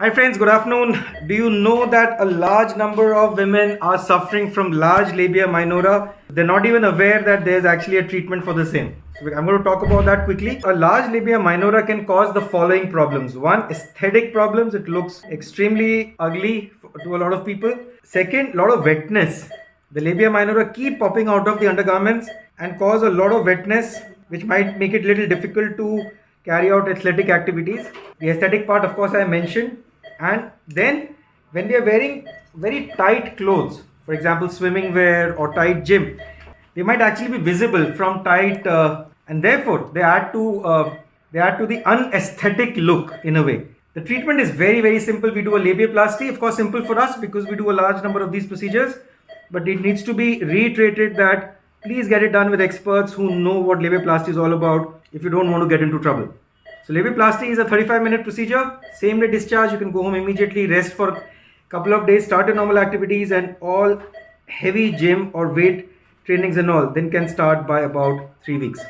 Hi friends, good afternoon. Do you know that a large number of women are suffering from large labia minora? They're not even aware that there's actually a treatment for the same. So I'm going to talk about that quickly. A large labia minora can cause the following problems. One, aesthetic problems. It looks extremely ugly to a lot of people. Second, a lot of wetness. The labia minora keep popping out of the undergarments and cause a lot of wetness, which might make it a little difficult to carry out athletic activities. The aesthetic part, of course, I mentioned. And then when they are wearing very tight clothes, for example, swimming wear or tight gym, they might actually be visible from tight, and therefore they add to the unaesthetic look in a way. The treatment is very simple. We do a labiaplasty, of course, simple for us because we do a large number of these procedures, but it needs to be reiterated that please get it done with experts who know what labiaplasty is all about if you don't want to get into trouble. So labiaplasty is a 35-minute procedure, same day discharge. You can go home immediately, rest for a couple of days, start your normal activities, and all heavy gym or weight trainings and all then can start by about 3 weeks.